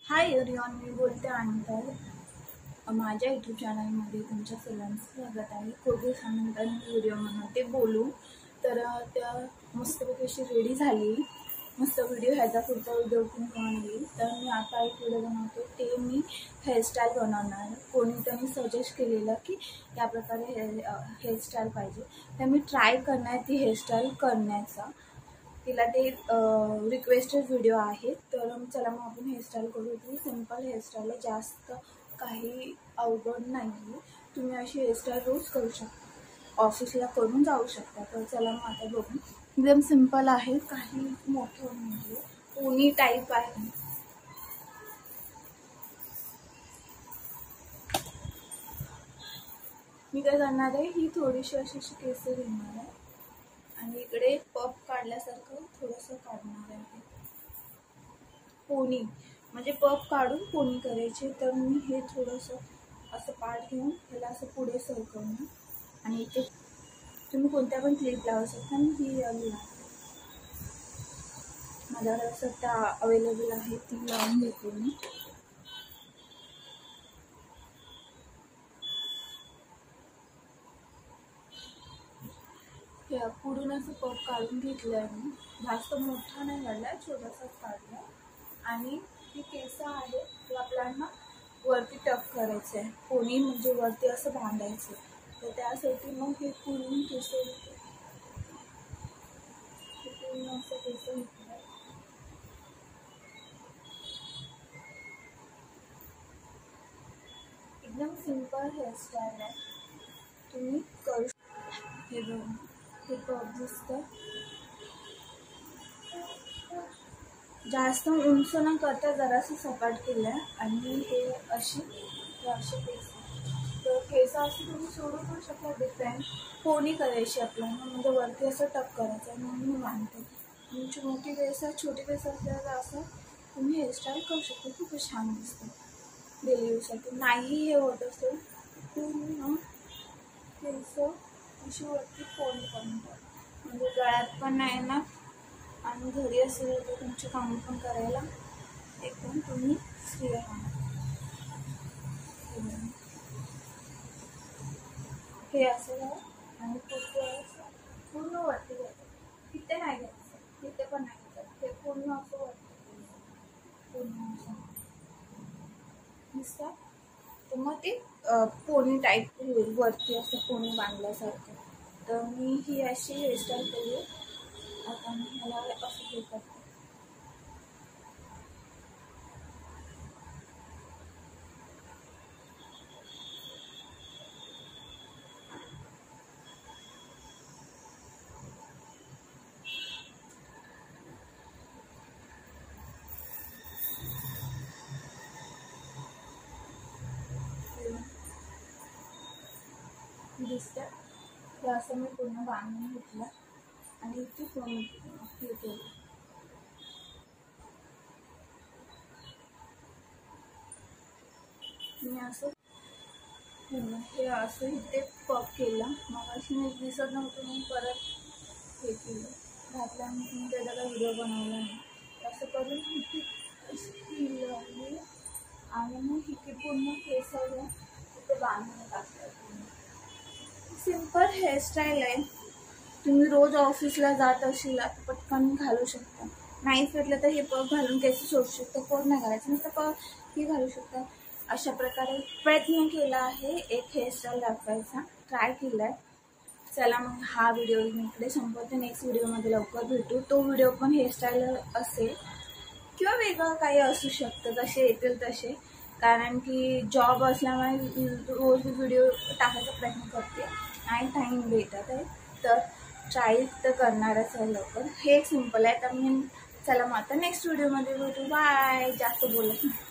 Hi everyone, मी बोलते अनंतर माझ्या यूट्यूब चॅनलमध्ये तुमच्या सर्वांचं स्वागत आहे. खूप दिवसानंतर मी व्हिडिओ बनवते बोलू तर त्या मस्तपैकी अशी रेडी झाली. मस्त व्हिडिओ ह्याचा पुढचा व्हिडिओ पण येईल. तर मी आता एक व्हिडिओ बनवते, ते मी हेअरस्टाईल बनवणार. कोणी त्यांनी सजेस्ट केलेलं की या प्रकारे हेअरस्टाईल पाहिजे, तर मी ट्राय करणार ती हेअरस्टाईल करण्याचा. तिला ते रिक्वेस्टेड व्हिडिओ आहे. तर चला मग आपण हेअरस्टाईल करू. ती सिंपल हेअरस्टाईल आहे, जास्त काही अवघड नाही आहे. तुम्ही अशी हेअरस्टाईल रोज करू शकता, ऑफिसला करून जाऊ शकता. तर चला मग आता बघू. एकदम सिंपल आहे, काही मोठं म्हणजे पोनी टाईप आहे. मी काय करणार आहे, ही थोडीशी अशी केस घेणार आहे आणि इकडे पफ काढल्यासारखं थोडंसं काढणार आहे. पोनी म्हणजे पफ काढून पोनी करायची. तर मी हे थोडंसं असं पार्ट घेऊन त्याला असं पुढे सरकवणार आणि इथे तुम्ही कोणत्या पण क्लिप लावू शकता. आणि ही माझ्याकडे सध्या अवेलेबल आहे, ती लावून घेते मी. पुढून असं पफ काढून घेतलं आहे मी. जास्त मोठा नाही काढला, छोटासाच काढला. आणि ही केस आहे ती आपल्याला वरती टक करायचं आहे. पोनी म्हणजे वरती असं बांधायचं. तर त्यासाठी मग हे पूर्ण केस पूर्ण असं केस घेतलं. एकदम सिंपल हेअरस्टाईल आहे, तुम्ही करू. हे बघा, हे पफ दिसतं. जास्त उंच न करता जरासं सपाट केलं आहे. आणि हे अशी केस. तर केस असं तुम्ही सोडू पण शकता, डिपेंड. पोनी करायची आपल्याला, म्हणजे वरती असं टक करायचं आहे म्हणून मी बांधते. तुमची मोठी केस आहे, छोटी केस असल्यावर असं तुम्ही हेअरस्टाईल करू शकता. खूप छान दिसतं डेली यूजसाठी. नाही हे होत असेल पूर्ण केस अशी वरती पोनी करून म्हणजे गळ्यात पण नाही ना, आणि घरी असेल तर तुमची कामं पण करायला एकदम तुम्ही फ्री राहणार. हे असं आहे आणि पूर्ण वरती घ्यायचं. तिथे नाही घ्यायचं, तिथे पण नाही घ्यायचं. हे पूर्ण असं वरती पूर्ण असं दिसतं. तर मग ते पोनी टाईप होईल, वरती असं पोनी बांधल्यासारखं. तर मी ही अशी हेअरस्टाईल केली. आता मी ह्याला असं हे करते. दिसतं ते असं मी पूर्ण बांधून घेतलं आणि इथे पूर्ण हे केलं. मी असं हे असं इथे पफ केलं. मग अशी मी दिसत नव्हतं, मी परत हे केलं घातलं आणि मी त्याचा काही व्हिडिओ बनवला नाही. असं करून इथे केलं आहे आणि मग इथे पूर्ण केस इथे बांधून टाकलं. सिंपल हेअरस्टाईल आहे, तुम्ही रोज ऑफिसला जात असेल तर पटकन घालू शकता. नाही फिरलं तर हे पफ घालून केस सोडू शकतो. पफ नाही घालायचं, नुसतं पफ ही घालू शकता. अशा प्रकारे प्रयत्न केला आहे एक हेअरस्टाईल दाखवायचा, ट्राय केला आहे. चला मग हा व्हिडिओ मी इकडे संपवते. नेक्स्ट व्हिडिओमध्ये लवकर भेटू. तो व्हिडिओ पण हेअरस्टाईल असेल किंवा वेगळं काही असू शकतं, जसे येतील तसे. कारण की जॉब असल्यामुळे रोज व्हिडिओ टाकायचा प्रयत्न करते, नाही टाईम भेटत आहे. तर ट्राय तर करणारच आहे लवकर. हे एक सिंपल आहे. तर मी चला मग आता नेक्स्ट व्हिडिओमध्ये भेटू. बाय. जास्त बोलत नाही.